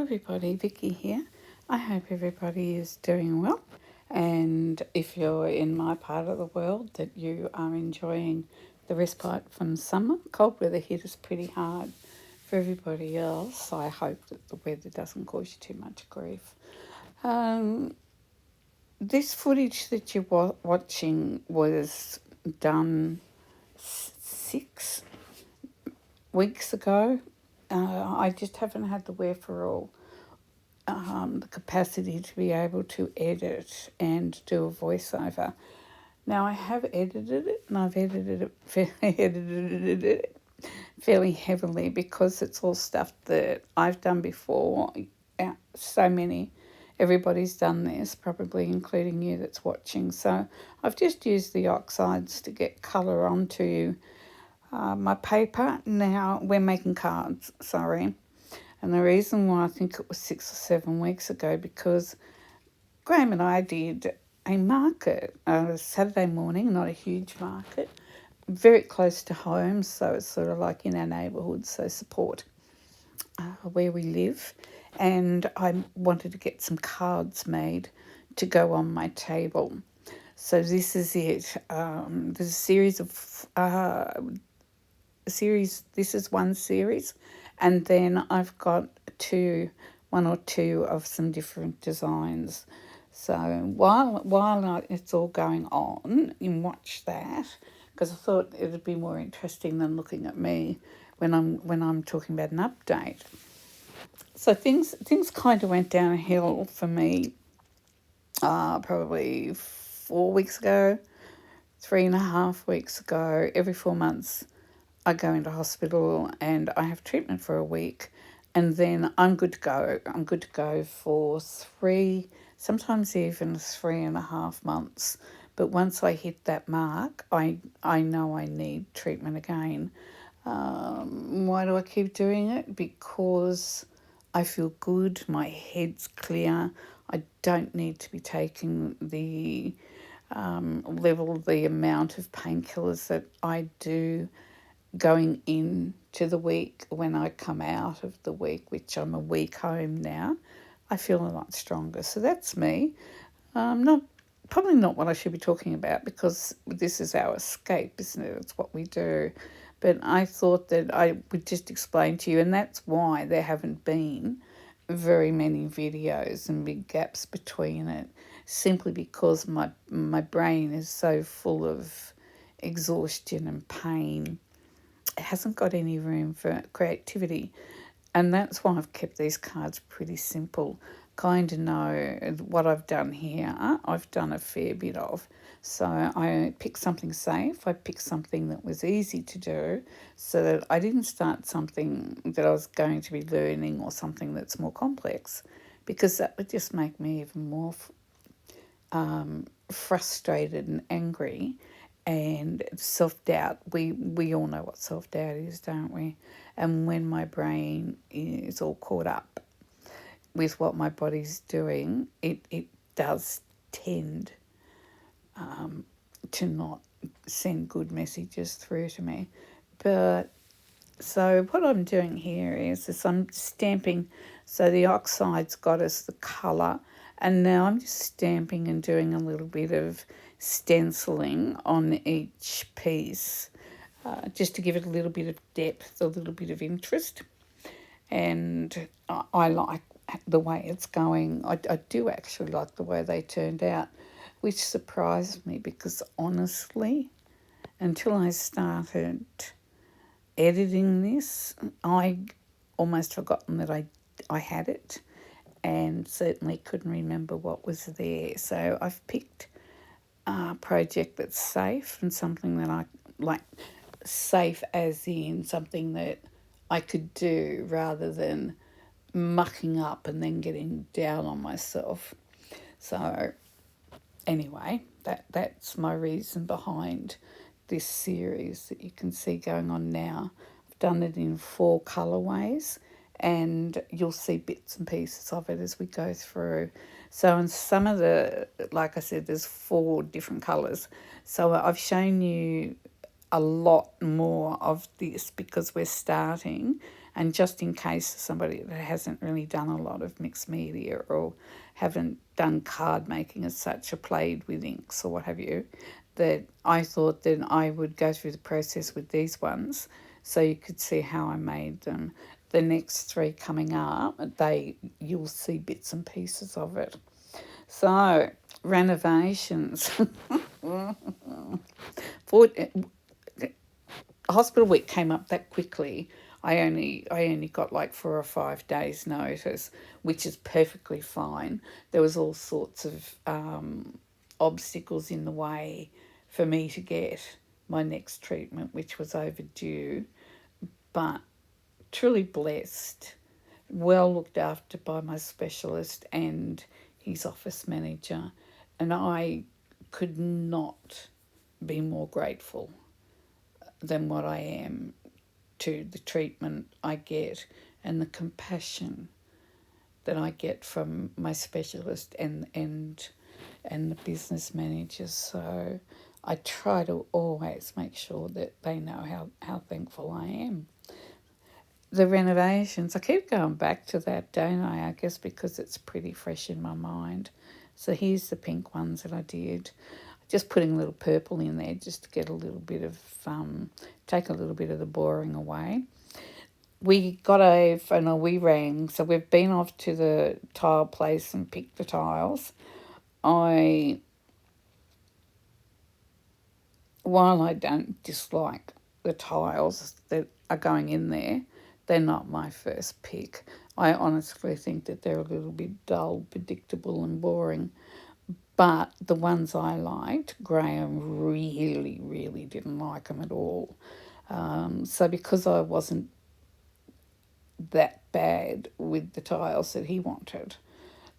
everybody, Vicky here. I hope everybody is doing well, and if you're in my part of the world, that you are enjoying the respite from summer. Cold weather hit us pretty hard. For everybody else, I hope that the weather doesn't cause you too much grief. Um, this footage that you're watching was done 6 weeks ago. I just haven't had the wherewithal, the capacity to be able to edit and do a voiceover. Now I have edited it, and I've edited it fairly heavily because it's all stuff that I've done before. Everybody's done this, probably including you that's watching. So I've just used the oxides to get colour onto my paper. Now we're making cards, sorry. And the reason why I think it was 6 or 7 weeks ago, because Graham and I did a market, a Saturday morning, not a huge market, very close to home, so it's sort of like in our neighbourhood, so support where we live. And I wanted to get some cards made to go on my table. So this is it. There's a series of this is one series, and then I've got one or two of some different designs. So while it's all going on, you watch that, because I thought it would be more interesting than looking at me when I'm talking about an update. So things kind of went downhill for me probably 4 weeks ago, 3.5 weeks ago. Every 4 months I go into hospital and I have treatment for a week, and then I'm good to go. I'm good to go for sometimes even 3.5 months. But once I hit that mark, I know I need treatment again. Why do I keep doing it? Because I feel good, my head's clear. I don't need to be taking the the amount of painkillers that I do going into the week. When I come out of the week, which I'm a week home now, I feel a lot stronger. So that's me. Not Probably not what I should be talking about, because this is our escape, isn't it? It's what we do. But I thought that I would just explain to you, and that's why there haven't been very many videos and big gaps between it, simply because my brain is so full of exhaustion and pain. It hasn't got any room for creativity. And that's why I've kept these cards pretty simple. Kind of know what I've done here. I've done a fair bit of. So I picked something safe. I picked something that was easy to do, so that I didn't start something that I was going to be learning, or something that's more complex, because that would just make me even more frustrated and angry. And self-doubt, we all know what self-doubt is, don't we? And when my brain is all caught up with what my body's doing, it does tend to not send good messages through to me. But so what I'm doing here is I'm stamping. So the oxide's got us the colour, and now I'm just stamping and doing a little bit of stenciling on each piece, just to give it a little bit of depth, a little bit of interest. And I like the way it's going. I do actually like the way they turned out, which surprised me, because honestly, until I started editing this, I almost forgotten that I had it, and certainly couldn't remember what was there. So I've picked a project that's safe, and something that I like, safe as in something that I could do, rather than mucking up and then getting down on myself. So anyway, that's my reason behind this series that you can see going on now. I've done it in 4 colourways, and you'll see bits and pieces of it as we go through. So in some of the, like I said, there's 4 different colours. So I've shown you a lot more of this because we're starting, And just in case somebody that hasn't really done a lot of mixed media or haven't done card making as such or played with inks or what have you, that I thought that I would go through the process with these ones so you could see how I made them. The next three coming up, you'll see bits and pieces of it. So, renovations. For, hospital week came up that quickly. I only got like 4 or 5 days notice, which is perfectly fine. There was all sorts of obstacles in the way for me to get my next treatment, which was overdue, but truly blessed, well looked after by my specialist and his office manager, and I could not be more grateful than what I am to the treatment I get and the compassion that I get from my specialist and the business managers. So I try to always make sure that they know how thankful I am. The renovations, I keep going back to that, don't I? I guess because it's pretty fresh in my mind. So here's the pink ones that I did. Just putting a little purple in there just to get a little bit of, take a little bit of the boring away. We rang, so we've been off to the tile place and picked the tiles. While I don't dislike the tiles that are going in there, they're not my first pick. I honestly think that they're a little bit dull, predictable and boring. But the ones I liked, Graham really, really didn't like them at all. So because I wasn't that bad with the tiles that he wanted,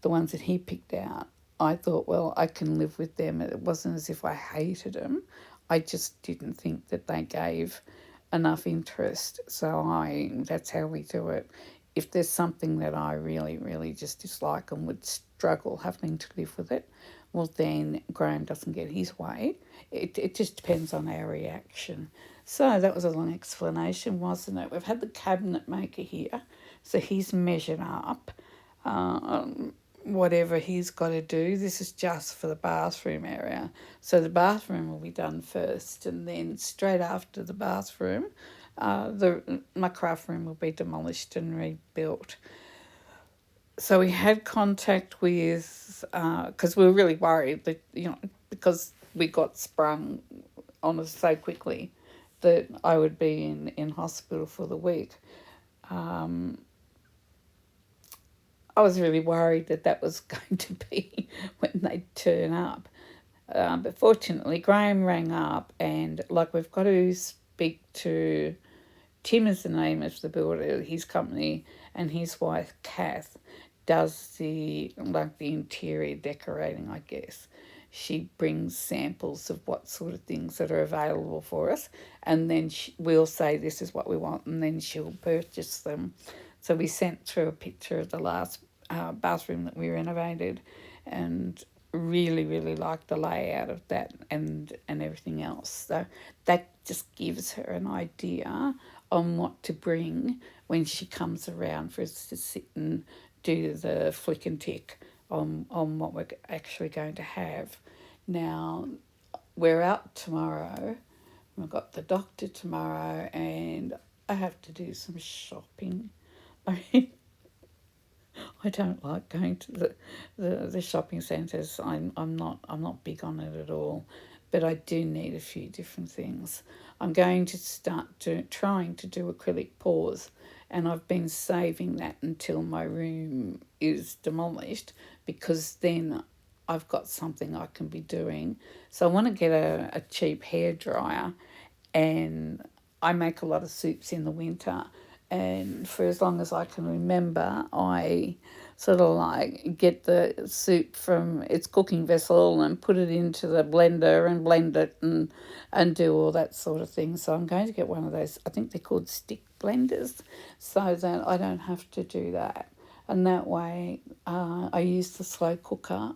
the ones that he picked out, I thought, well, I can live with them. It wasn't as if I hated them. I just didn't think that they gave enough interest. So that's how we do it. If there's something that I really, really just dislike and would struggle having to live with it, well, then Graham doesn't get his way. It just depends on our reaction. So that was a long explanation, wasn't it? We've had the cabinet maker here, so he's measured up whatever he's got to do. This is just for the bathroom area. So the bathroom will be done first, and then straight after the bathroom, my craft room will be demolished and rebuilt. So we had contact with, because we were really worried that, because we got sprung on us so quickly that I would be in hospital for the week. I was really worried that was going to be when they'd turn up. But fortunately, Graham rang up and, we've got to speak to Tim is the name of the builder, his company, and his wife, Kath, does the interior decorating, I guess. She brings samples of what sort of things that are available for us, and then we'll say this is what we want, and then she'll purchase them. So we sent through a picture of the last bathroom that we renovated, and really, really liked the layout of that and everything else. So that just gives her an idea on what to bring when she comes around for us to sit and do the flick and tick on what we're actually going to have. Now, we're out tomorrow. We've got the doctor tomorrow, and I have to do some shopping. I mean, I don't like going to the shopping centres. I'm not big on it at all, but I do need a few different things. I'm going to start trying to do acrylic pours, and I've been saving that until my room is demolished, because then I've got something I can be doing. So I want to get a cheap hairdryer, and I make a lot of soups in the winter, and for as long as I can remember, I sort of get the soup from its cooking vessel and put it into the blender and blend it and do all that sort of thing. So I'm going to get one of those, I think they're called stick blenders, so that I don't have to do that. And that way I use the slow cooker.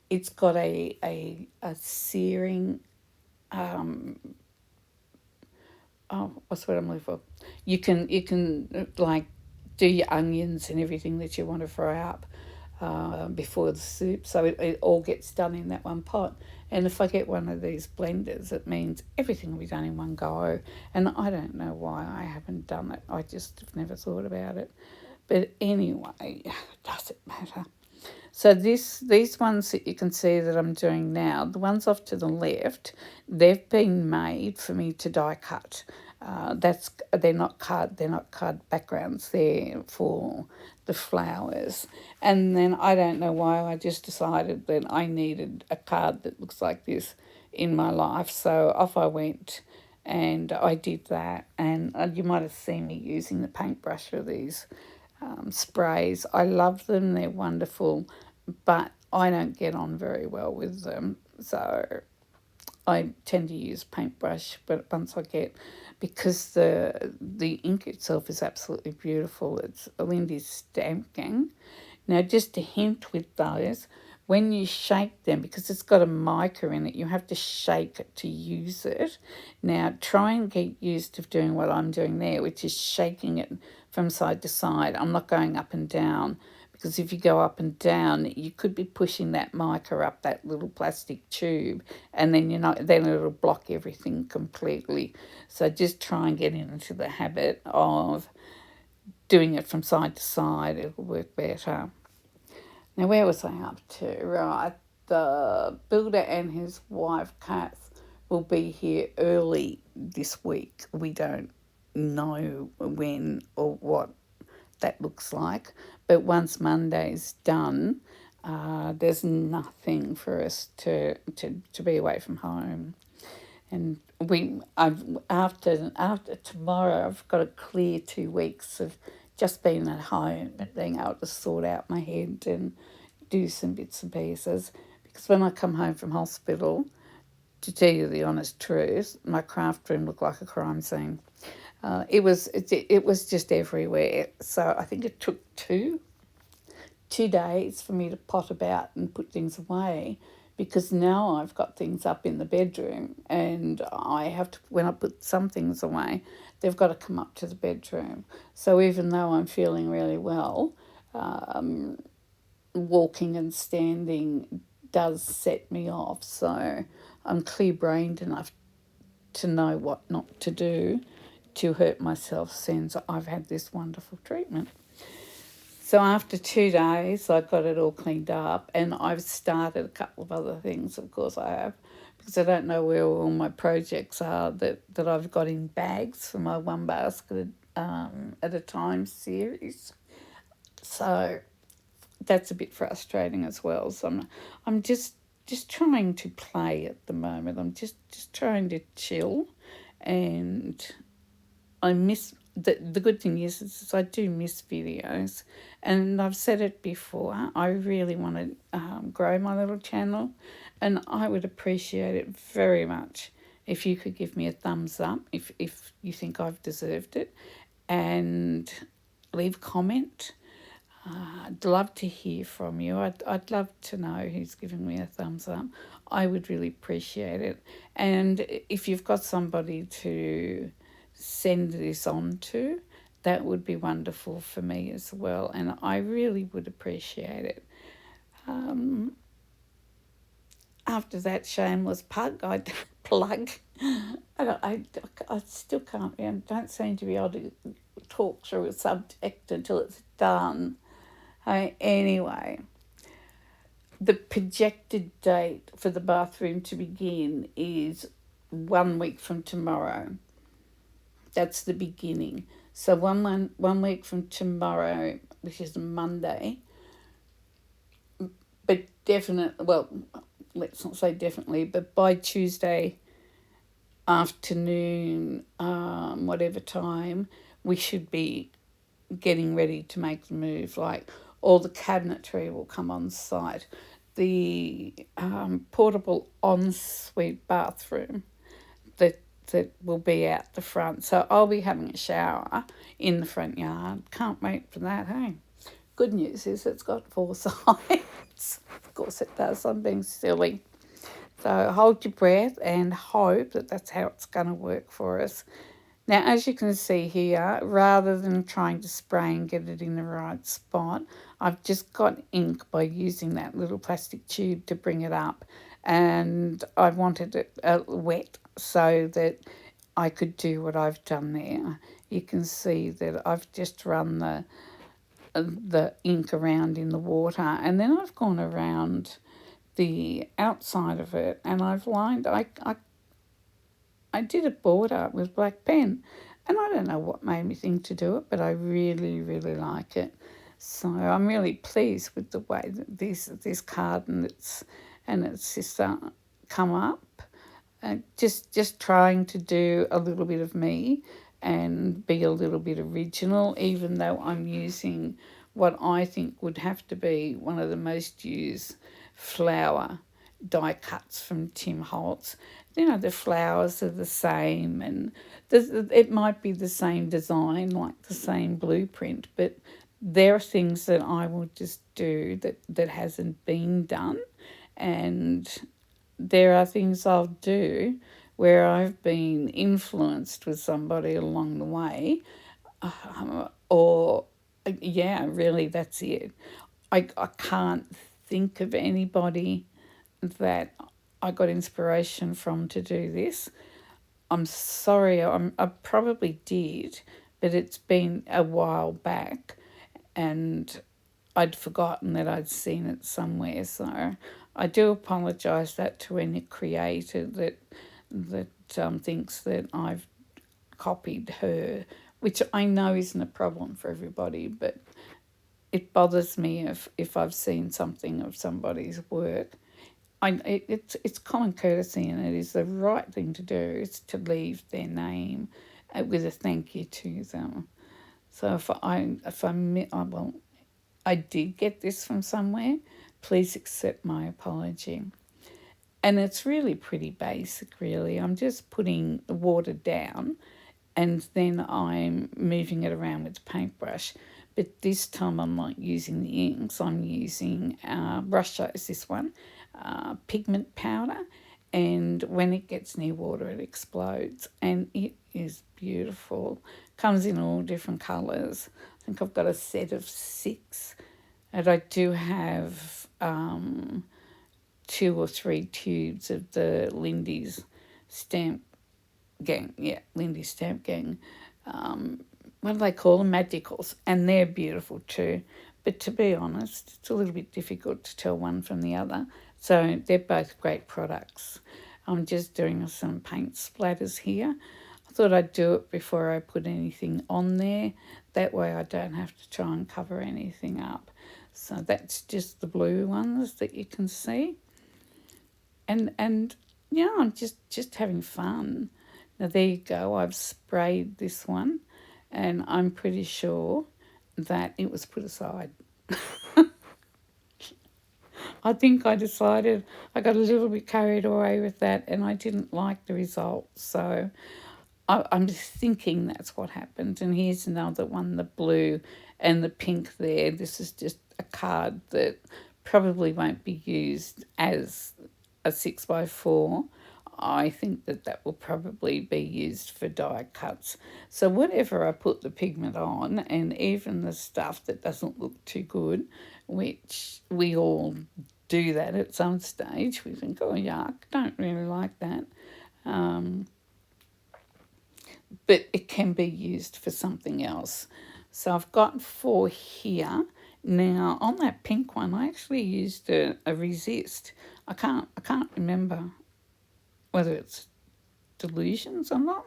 It's got a searing what's what I'm looking for? You can like do your onions and everything that you want to fry up before the soup, so it all gets done in that one pot. And if I get one of these blenders, it means everything will be done in one go. And I don't know why I haven't done it. I just have never thought about it. But anyway, does it matter? So these ones that you can see that I'm doing now, the ones off to the left, they've been made for me to die cut. That's they're not card backgrounds. They're for the flowers. And then I don't know why I just decided that I needed a card that looks like this in my life. So off I went and I did that. And you might have seen me using the paintbrush for these sprays. I love them, they're wonderful, but I don't get on very well with them. So I tend to use paintbrush, but once I get, because the ink itself is absolutely beautiful. It's Lindy's Stamp Gang. Now, just a hint with those, when you shake them, because it's got a mica in it, you have to shake it to use it. Now, try and get used to doing what I'm doing there, which is shaking it from side to side. I'm not going up and down, because if you go up and down, you could be pushing that mica up that little plastic tube, and then then it'll block everything completely. So just try and get into the habit of doing it from side to side. It'll work better. Now, where was I up to? Right, the builder and his wife, Kath, will be here early this week. We don't know when or what that looks like, but once Monday's done, there's nothing for us to be away from home. And after tomorrow, I've got a clear 2 weeks of just being at home and being able to sort out my head and do some bits and pieces. Because when I come home from hospital, to tell you the honest truth, my craft room looked like a crime scene. It was just everywhere. So I think it took two days for me to pot about and put things away, because now I've got things up in the bedroom and I have to, when I put some things away, they've got to come up to the bedroom. So even though I'm feeling really well, walking and standing does set me off. So I'm clear brained enough to know what not to do to hurt myself since I've had this wonderful treatment. So after 2 days, I got it all cleaned up, and I've started a couple of other things, of course I have, because I don't know where all my projects are that I've got in bags for my One Basket at a Time series. So that's a bit frustrating as well. So I'm just trying to play at the moment. I'm just trying to chill, and I miss the good thing is I do miss videos, and I've said it before. I really want to grow my little channel, and I would appreciate it very much if you could give me a thumbs up if you think I've deserved it, and leave a comment. I'd love to hear from you. I'd love to know who's giving me a thumbs up. I would really appreciate it. And if you've got somebody to send this on to, that would be wonderful for me as well. And I really would appreciate it. After that shameless plug, I still can't, I don't seem to be able to talk through a subject until it's done. Anyway, the projected date for the bathroom to begin is 1 week from tomorrow. That's the beginning. So one week from tomorrow, which is Monday, but definitely, well, let's not say definitely, but by Tuesday afternoon, whatever time, we should be getting ready to make the move. Like, all the cabinetry will come on site. The portable ensuite bathroom that will be out the front. So I'll be having a shower in the front yard. Can't wait for that, hey? Good news is it's got 4 sides. Of course it does. I'm being silly. So hold your breath and hope that that's how it's going to work for us. Now, as you can see here, rather than trying to spray and get it in the right spot, I've just got ink by using that little plastic tube to bring it up. And I wanted it wet so that I could do what I've done there. You can see that I've just run the ink around in the water, and then I've gone around the outside of it, and I've lined. I did a border with black pen, and I don't know what made me think to do it, but I really really like it. So I'm really pleased with the way that this card and its sister come up. Just trying to do a little bit of me and be a little bit original, even though I'm using what I think would have to be one of the most used flower die cuts from Tim Holtz. You know, the flowers are the same, and it might be the same design, like the same blueprint, but there are things that I will just do that hasn't been done, and there are things I'll do where I've been influenced with somebody along the way, or yeah, really, that's it. I can't think of anybody that I got inspiration from to do this. I'm sorry, I probably did, but it's been a while back, and I'd forgotten that I'd seen it somewhere. So I do apologise that to any creator that thinks that I've copied her, which I know isn't a problem for everybody, but it bothers me if I've seen something of somebody's work. It's common courtesy, and it is the right thing to do, is to leave their name with a thank you to them. So well, I did get this from somewhere, please accept my apology. And it's really pretty basic, really. I'm just putting the water down, and then I'm moving it around with the paintbrush. But this time I'm not using the inks, I'm using Russia is this one, pigment powder. And when it gets near water, it explodes, and it is beautiful. Comes in all different colours. I think I've got a set of 6, and I do have 2 or 3 tubes of the Lindy's stamp gang. Yeah, Lindy's stamp gang. What do they call them? Magicals. And they're beautiful too. But to be honest, it's a little bit difficult to tell one from the other. So they're both great products. I'm just doing some paint splatters here. I thought I'd do it before I put anything on there. That way I don't have to try and cover anything up. So that's just the blue ones that you can see. And yeah, I'm just having fun. Now there you go. I've sprayed this one, and I'm pretty sure that it was put aside. I think I decided I got a little bit carried away with that, and I didn't like the results. So I'm thinking that's what happened. And here's another one, the blue and the pink there. This is just a card that probably won't be used as a 6x4. I think that will probably be used for die cuts. So whatever I put the pigment on, and even the stuff that doesn't look too good, which we all do that at some stage, we think, oh yuck, don't really like that. But it can be used for something else. So I've got 4 here. Now on that pink one, I actually used a resist. I can't remember whether it's delusions or not.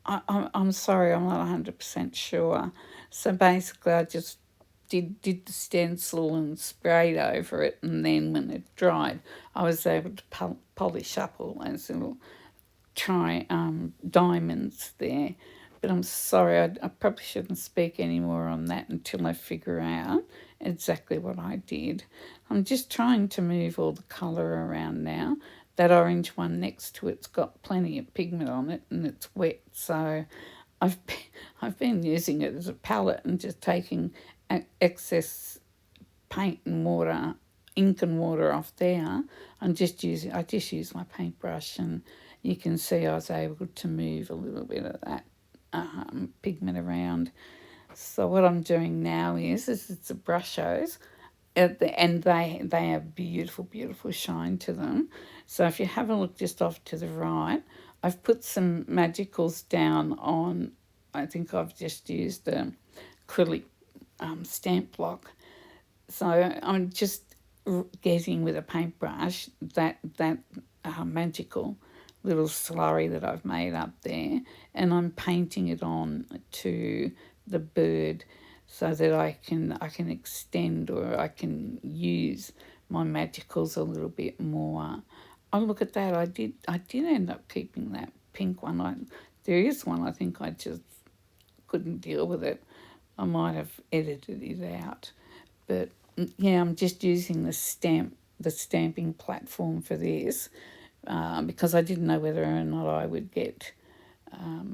I'm sorry, I'm not 100% sure. So basically, I just did the stencil and sprayed over it, and then when it dried, I was able to polish up all those little diamonds there. But I'm sorry, I probably shouldn't speak any more on that until I figure out exactly what I did. I'm just trying to move all the colour around now. That orange one next to it's got plenty of pigment on it, and it's wet, so I've been using it as a palette and just taking excess paint and water, ink and water off there. I just use my paintbrush, and you can see I was able to move a little bit of that pigment around. So what I'm doing now is it's a brushos, and they have beautiful, beautiful shine to them. So if you have a look just off to the right, I've put some magicals down on, I think I've just used the acrylic stamp block. So I'm just getting with a paintbrush that magical little slurry that I've made up there, and I'm painting it on to the bird so that I can extend, or I can use my magicals a little bit more. Oh, look at that! I did end up keeping that pink one. There is one I think I just couldn't deal with it. I might have edited it out, but yeah, I'm just using the stamping platform for this because I didn't know whether or not I would get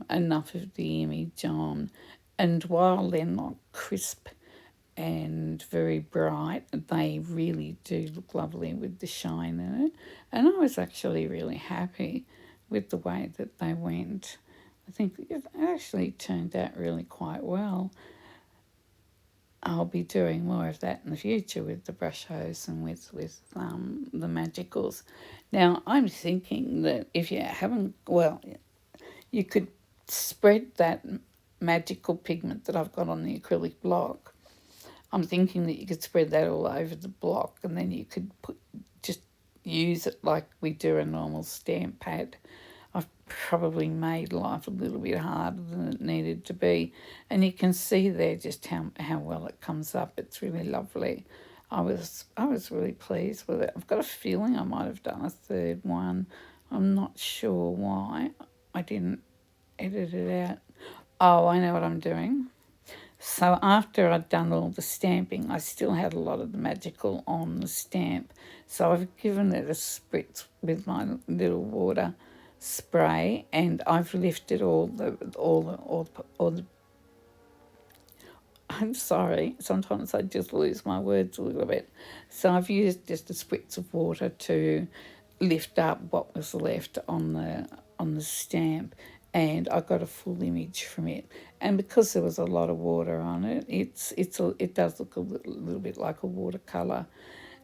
enough of the image on. And while they're not crisp and very bright, they really do look lovely with the shine in it. And I was actually really happy with the way that they went. I think it actually turned out really quite well. I'll be doing more of that in the future with the brush hose and with the magicals. Now, I'm thinking that if you haven't, well, you could spread that magical pigment that I've got on the acrylic block. I'm thinking that you could spread that all over the block, and then you could just use it like we do a normal stamp pad. I've probably made life a little bit harder than it needed to be. And you can see there just how well it comes up. It's really lovely. I was really pleased with it. I've got a feeling I might have done a third one. I'm not sure why I didn't edit it out. Oh, I know what I'm doing. So after I'd done all the stamping, I still had a lot of the magical on the stamp. So I've given it a spritz with my little water spray, and I've lifted all the I'm sorry, sometimes I just lose my words a little bit. So I've used just a spritz of water to lift up what was left on the stamp, and I got a full image from it. And because there was a lot of water on it, it does look a little bit like a watercolor.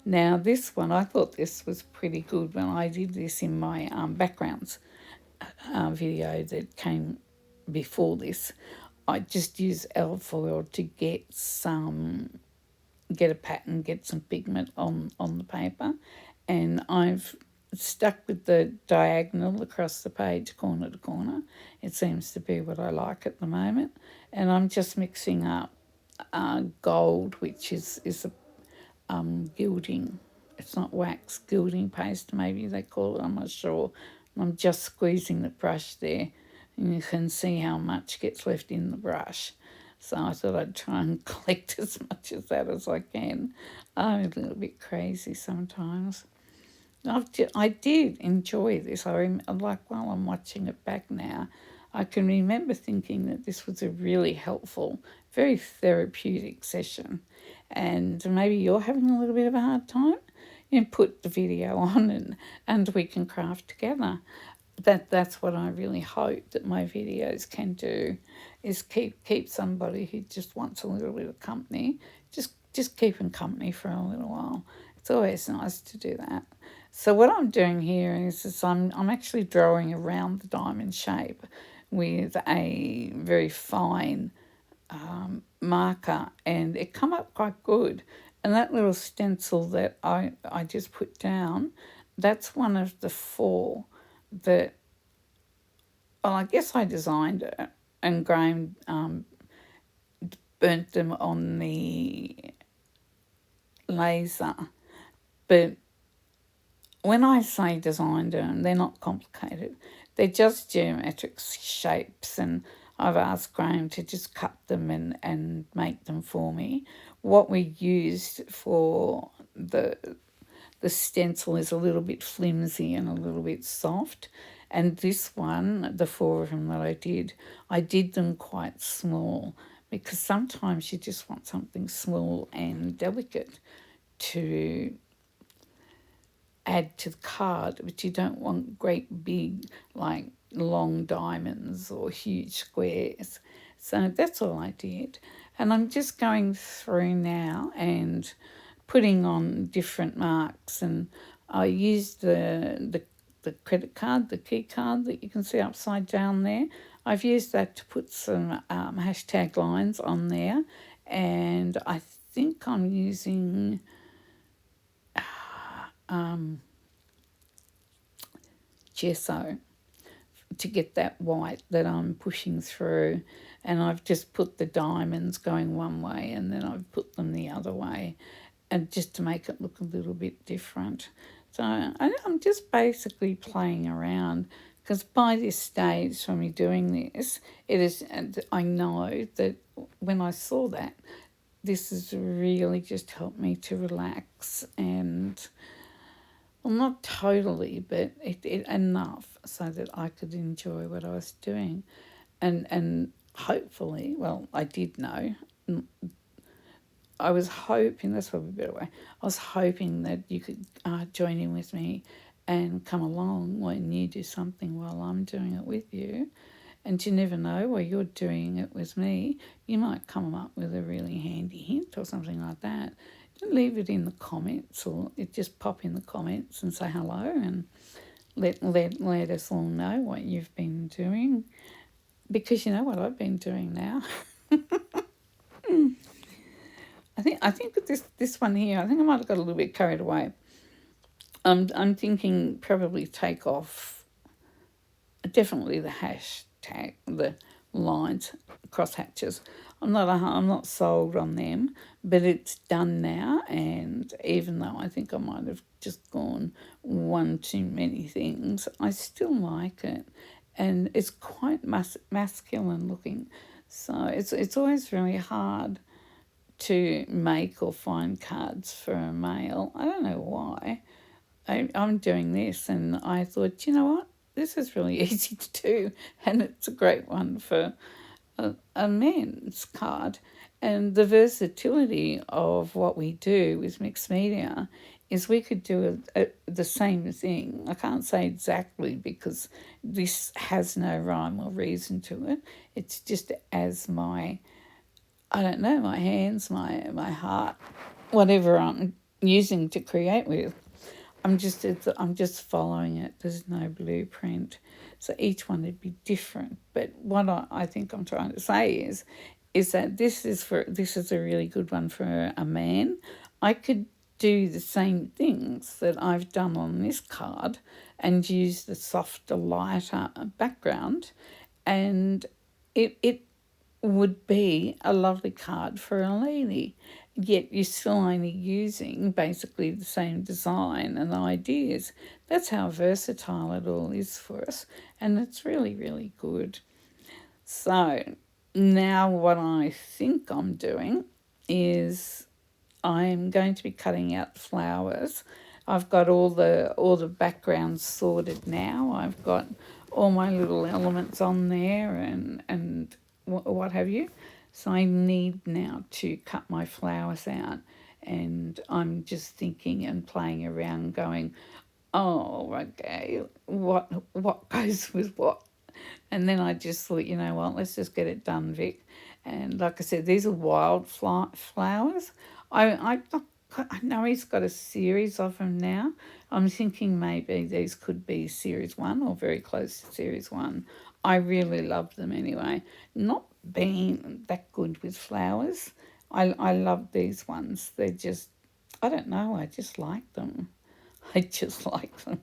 Now this one, I thought this was pretty good when I did this in my backgrounds video that came before this. I just used alfoil to get a pattern, get some pigment on the paper, and I've stuck with the diagonal across the page, corner to corner. It seems to be what I like at the moment, and I'm just mixing up gold, which is a gilding. It's not wax, gilding paste, maybe they call it. I'm not sure. I'm just squeezing the brush there, and you can see how much gets left in the brush. So I thought I'd try and collect as much of that as I can. I'm a little bit crazy sometimes. I did enjoy this. Like while I'm watching it back now, I can remember thinking that this was a really helpful, very therapeutic session. And maybe you're having a little bit of a hard time, you put the video on and we can craft together. That's what I really hope that my videos can do, is keep somebody who just wants a little bit of company, just keep them company for a little while. It's always nice to do that. So what I'm doing here is I'm actually drawing around the diamond shape with a very fine marker, and it come up quite good. And that little stencil that I just put down, that's one of the four that, well, I guess I designed it, and Graham burnt them on the laser. But when I say designed them, they're not complicated. They're just geometric shapes, and I've asked Graham to just cut them and make them for me. What we used for the stencil is a little bit flimsy and a little bit soft. And this one, the four of them that I did them quite small, because sometimes you just want something small and delicate to add to the card, but you don't want great big, like long diamonds or huge squares. So that's all I did. And I'm just going through now and putting on different marks. And I used the credit card, the key card that you can see upside down there. I've used that to put some hashtag lines on there. And I think I'm using gesso to get that white that I'm pushing through. And I've just put the diamonds going one way and then I've put them the other way, and just to make it look a little bit different. So I'm just basically playing around, because by this stage from me doing this, it is, and I know that when I saw that, this has really just helped me to relax and, well, not totally, but it enough so that I could enjoy what I was doing. And hopefully, well, I did know. I was hoping, that's probably a better way, I was hoping that you could join in with me and come along when you do something while I'm doing it with you. And you never know, while you're doing it with me, you might come up with a really handy hint or something like that. Leave it in the comments, or it just pop in the comments and say hello, and let us all know what you've been doing, because you know what I've been doing now. I think with this one here, I think I might have got a little bit carried away. I'm thinking probably take off definitely the hashtag, the lines, cross hatches. I'm not sold on them, but it's done now. And even though I think I might have just gone one too many things, I still like it, and it's quite masculine looking. So it's always really hard to make or find cards for a male. I don't know why. I'm doing this, and I thought, you know what, this is really easy to do, and it's a great one for a man's card. And the versatility of what we do with mixed media is we could do the same thing. I can't say exactly because this has no rhyme or reason to it. It's just as my, I don't know, my hands, my heart, whatever I'm using to create with. I'm just following it. There's no blueprint. So each one would be different. But what I think I'm trying to say is that this is a really good one for a man. I could do the same things that I've done on this card and use the softer, lighter background, and it would be a lovely card for a lady. Yet you're still only using basically the same design and ideas. That's how versatile it all is for us, and it's really, really good. So now what I think I'm doing is I'm going to be cutting out the flowers. I've got all the backgrounds sorted now. I've got all my little elements on there and what have you. So I need now to cut my flowers out, and I'm just thinking and playing around, going, oh, okay, what goes with what? And then I just thought, you know what, let's just get it done, Vic. And like I said, these are wild flowers. I know he's got a series of them now. I'm thinking maybe these could be series one or very close to series one. I really love them anyway. Not being that good with flowers, I love these ones. They're just, I don't know, I just like them. I just like them.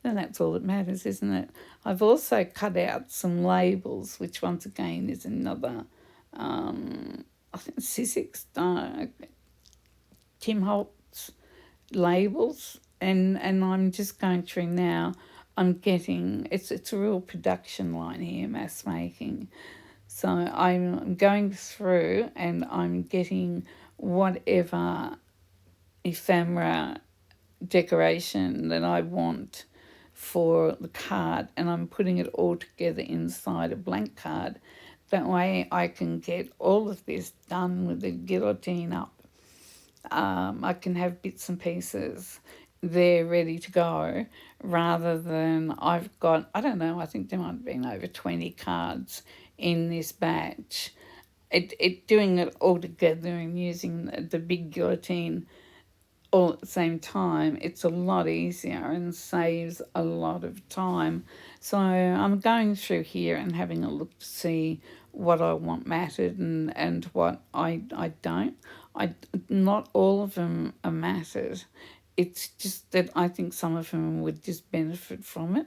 And that's all that matters, isn't it? I've also cut out some labels, which once again is another, I think Sizzix, Tim Holtz labels, and I'm just going through now. I'm getting, it's a real production line here, mass making. So I'm going through and I'm getting whatever ephemera decoration that I want for the card, and I'm putting it all together inside a blank card. That way I can get all of this done with the guillotine up. I can have bits and pieces they're ready to go, rather than I've got, I don't know, I think there might have been over 20 cards in this batch. Doing it all together and using the big guillotine all at the same time, it's a lot easier and saves a lot of time. So I'm going through here and having a look to see what I want matted and what I don't. Not all of them are matted. It's just that I think some of them would just benefit from it.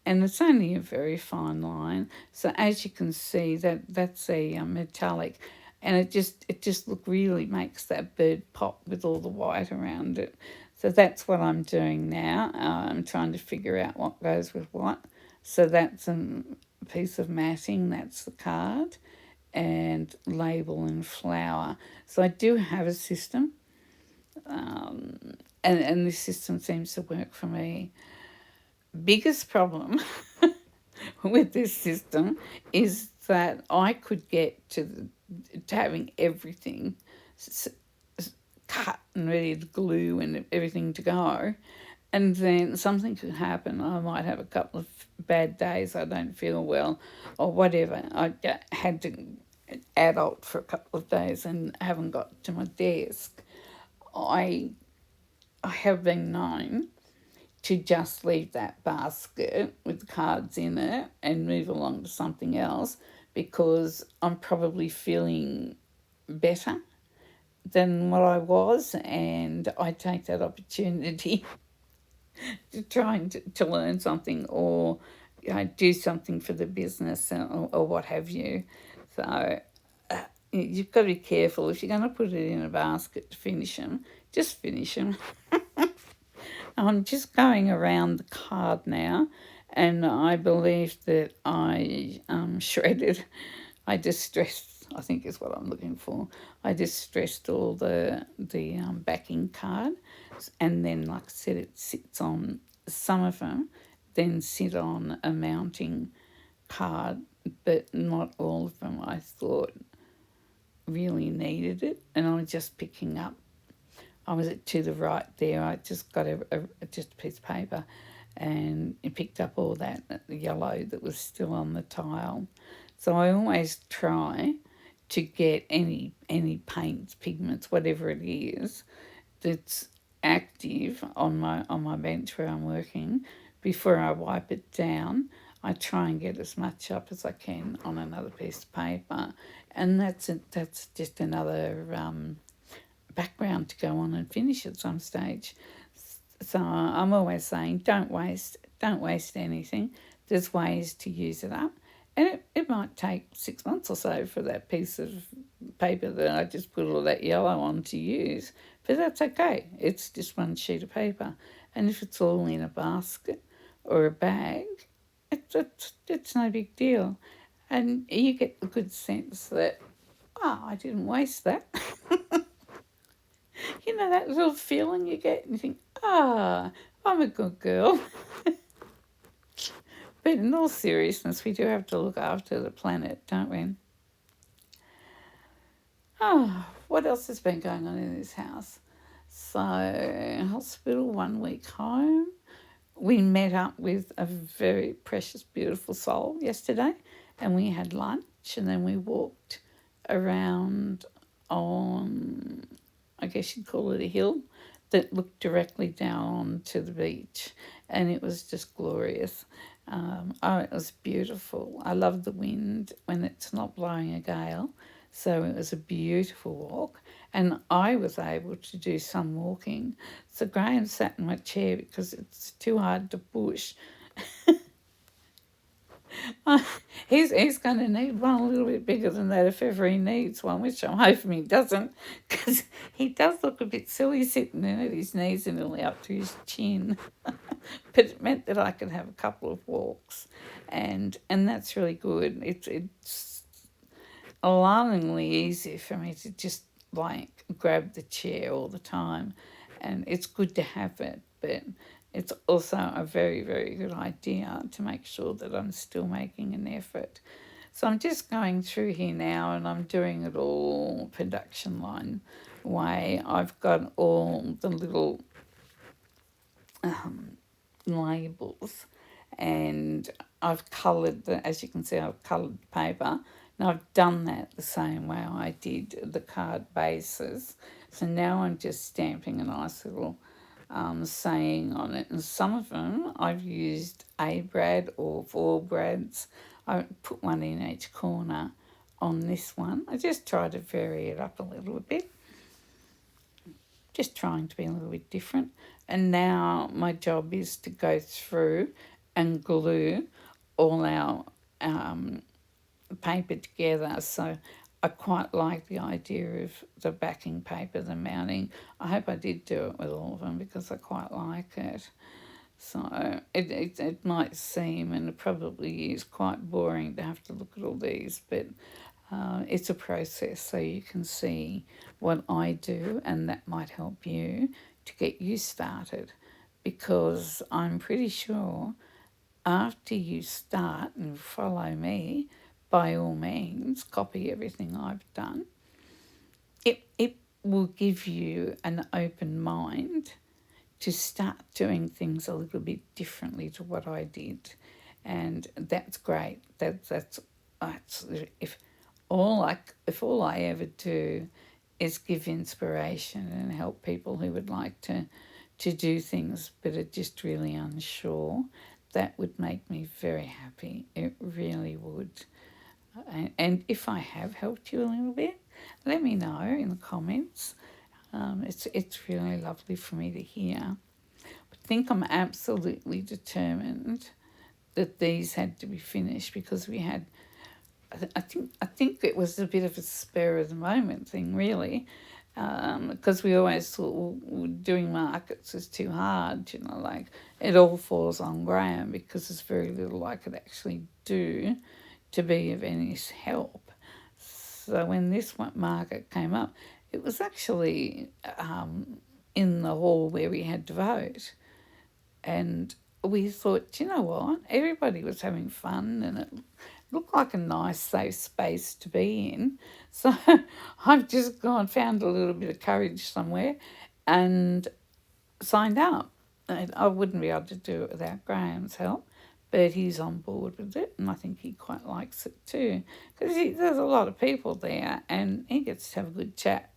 And it's only a very fine line. So as you can see, that's a metallic, and it just look really makes that bird pop with all the white around it. So that's what I'm doing now. I'm trying to figure out what goes with what. So that's a piece of matting. That's the card, and label and flower. So I do have a system, um, and this system seems to work for me. Biggest problem with this system is that I could get to having everything cut and ready to glue and everything to go, and then something could happen. I might have a couple of bad days. I don't feel well, or whatever. I had to adult for a couple of days and haven't got to my desk. I I have been known to just leave that basket with the cards in it and move along to something else, because I'm probably feeling better than what I was, and I take that opportunity to to learn something, or do something for the business, or what have you. So you've got to be careful. If you're going to put it in a basket to finish them, just finish them. I'm just going around the card now, and I believe that I shredded, I distressed, I think is what I'm looking for. I distressed all the backing card, and then, like I said, it sits on some of them, then sit on a mounting card, but not all of them I thought really needed it, and I was just picking up. I was to the right there. I just got just a piece of paper, and it picked up all that yellow that was still on the tile. So I always try to get any paints, pigments, whatever it is that's active on my bench where I'm working. Before I wipe it down, I try and get as much up as I can on another piece of paper, and that's just another background to go on and finish at some stage. So I'm always saying, don't waste anything. There's ways to use it up. And it might take 6 months or so for that piece of paper that I just put all that yellow on to use. But that's okay. It's just one sheet of paper. And if it's all in a basket or a bag, it's no big deal. And you get the good sense that, oh, I didn't waste that. You know, that little feeling you get, and you think, ah, I'm a good girl. But in all seriousness, we do have to look after the planet, don't we? Oh, what else has been going on in this house? So, hospital, 1 week home. We met up with a very precious, beautiful soul yesterday, and we had lunch, and then we walked around on, I guess you'd call it a hill, that looked directly down to the beach, and it was just glorious. It was beautiful. I love the wind when it's not blowing a gale, so it was a beautiful walk, and I was able to do some walking. So Graham sat in my chair because it's too hard to push. He's going to need one a little bit bigger than that if ever he needs one, which I'm hoping he doesn't, because he does look a bit silly sitting in it. His knees are nearly up to his chin. But it meant that I could have a couple of walks, and that's really good. It's alarmingly easy for me to just like grab the chair all the time, and it's good to have it, but it's also a very, very good idea to make sure that I'm still making an effort. So I'm just going through here now, and I'm doing it all production line way. I've got all the little labels, and I've coloured as you can see, I've coloured the paper. And I've done that the same way I did the card bases. So now I'm just stamping a nice little saying on it. And some of them I've used a brad or 4 brads. I put one in each corner on this one. I just try to vary it up a little bit, just trying to be a little bit different. And now my job is to go through and glue all our paper together. So I quite like the idea of the backing paper, the mounting. I hope I did do it with all of them because I quite like it. So it might seem, and it probably is, quite boring to have to look at all these, but it's a process, so you can see what I do, and that might help you to get you started. Because I'm pretty sure after you start and follow me, by all means, copy everything I've done. It will give you an open mind to start doing things a little bit differently to what I did, and that's great. That's if if all I ever do is give inspiration and help people who would like to do things but are just really unsure, that would make me very happy. It really would. And if I have helped you a little bit, let me know in the comments. It's really lovely for me to hear. I think I'm absolutely determined that these had to be finished because we had. I think it was a bit of a spur of the moment thing, really, because we always thought, well, doing markets is too hard, like it all falls on Graham because there's very little I could actually do to be of any help. So when this market came up, it was actually in the hall where we had to vote. And we thought, you know what? Everybody was having fun and it looked like a nice, safe space to be in. So I've just gone, found a little bit of courage somewhere and signed up. And I wouldn't be able to do it without Graham's help, but he's on board with it and I think he quite likes it too because there's a lot of people there and he gets to have a good chat.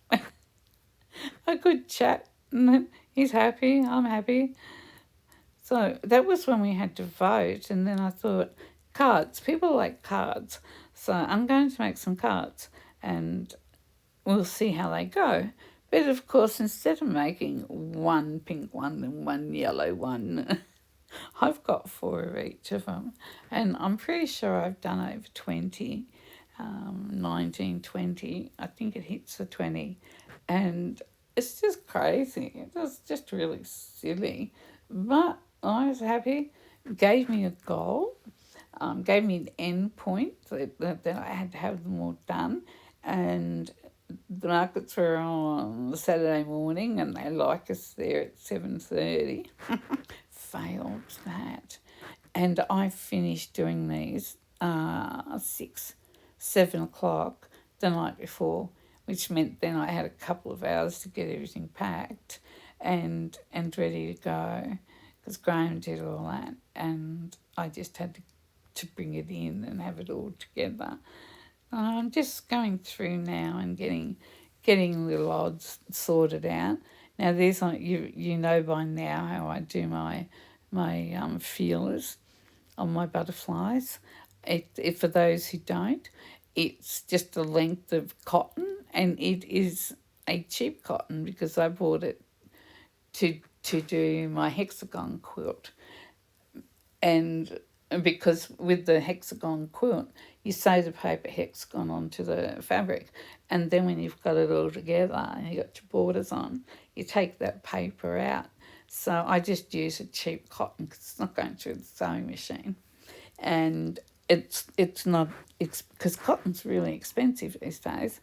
A good chat. And he's happy, I'm happy. So that was when we had to vote, and then I thought, cards, people like cards. So I'm going to make some cards and we'll see how they go. But of course, instead of making one pink one and one yellow one, I've got 4 of each of them. And I'm pretty sure I've done over 20, 19, 20. I think it hits the 20. And it's just crazy. It was just really silly. But I was happy. Gave me a goal. Gave me an end point that I had to have them all done. And the markets were on Saturday morning and they like us there at 7:30. Failed that. And I finished doing these 6, 7 o'clock the night before, which meant then I had a couple of hours to get everything packed and ready to go because Graham did all that and I just had to bring it in and have it all together. I'm just going through now and getting little odds sorted out. Now these are you know by now how I do my feelers on my butterflies. It for those who don't, it's just a length of cotton and it is a cheap cotton because I bought it to do my hexagon quilt. And because with the hexagon quilt, you sew the paper hexagon onto the fabric, and then when you've got it all together and you got your borders on, you take that paper out. So I just use a cheap cotton because it's not going through the sewing machine, and it's not because cotton's really expensive these days,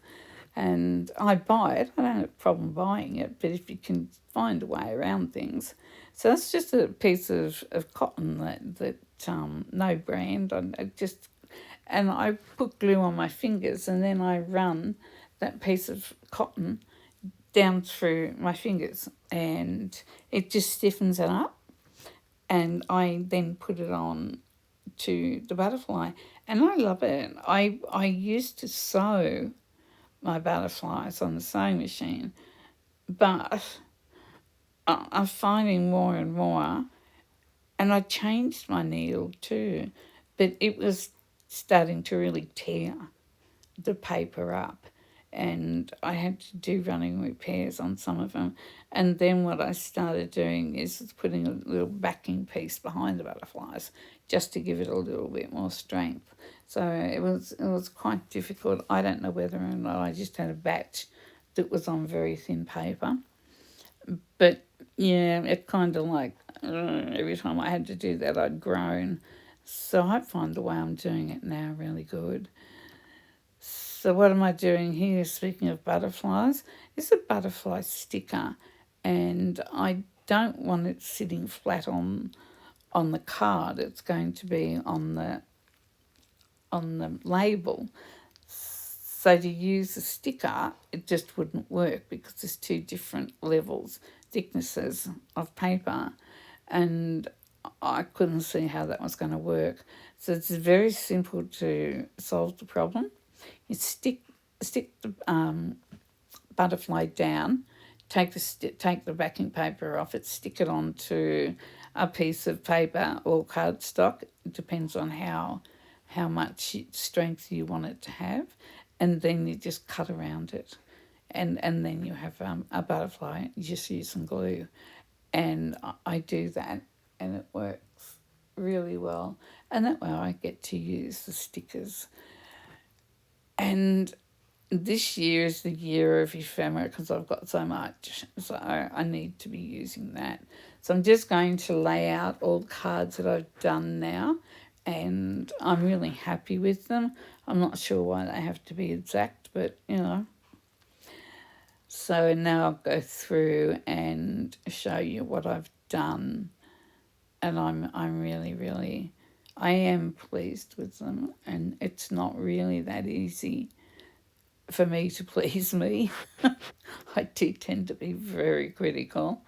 and I buy it. I don't have a problem buying it, but if you can find a way around things. So that's just a piece of cotton that no brand. And I put glue on my fingers and then I run that piece of cotton down through my fingers and it just stiffens it up and I then put it on to the butterfly, and I love it. I used to sew my butterflies on the sewing machine, but I'm finding more and more, and I changed my needle too, but it was starting to really tear the paper up, and I had to do running repairs on some of them. And then what I started doing is putting a little backing piece behind the butterflies just to give it a little bit more strength. So it was quite difficult. I don't know whether or not I just had a batch that was on very thin paper, but yeah, it kind of like every time I had to do that, I'd groan. So I find the way I'm doing it now really good. So what am I doing here? Speaking of butterflies, is a butterfly sticker, and I don't want it sitting flat on the card. It's going to be on the label. So to use a sticker, it just wouldn't work because there's two different levels, thicknesses of paper, and I couldn't see how that was going to work. So it's very simple to solve the problem. You stick the butterfly down, take the backing paper off it, stick it onto a piece of paper or cardstock. It depends on how much strength you want it to have, and then you just cut around it, and then you have a butterfly. You just use some glue, and I do that, and it works really well. And that way I get to use the stickers. And this year is the year of ephemera because I've got so much, so I need to be using that. So I'm just going to lay out all the cards that I've done now, and I'm really happy with them. I'm not sure why they have to be exact, but you know. So now I'll go through and show you what I've done, and I'm really I am pleased with them, and it's not really that easy for me to please me. I do tend to be very critical,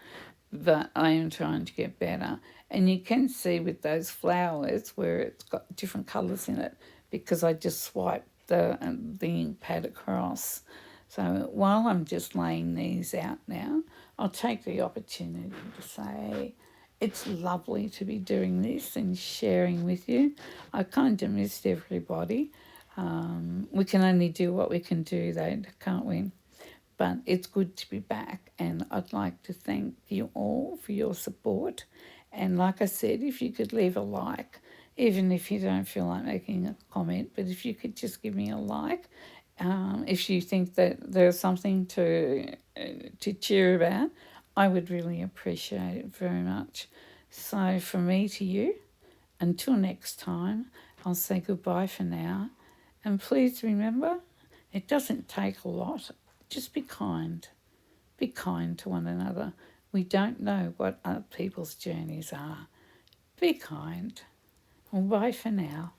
but I am trying to get better. And you can see with those flowers where it's got different colours in it because I just swiped the ink pad across. So while I'm just laying these out now, I'll take the opportunity to say it's lovely to be doing this and sharing with you. I kind of missed everybody. We can only do what we can do, though, can't we? But it's good to be back, and I'd like to thank you all for your support. And like I said, if you could leave a like, even if you don't feel like making a comment, but if you could just give me a like, if you think that there's something to cheer about, I would really appreciate it very much. So from me to you, until next time, I'll say goodbye for now. And please remember, it doesn't take a lot. Just be kind. Be kind to one another. We don't know what other people's journeys are. Be kind. Well, bye for now.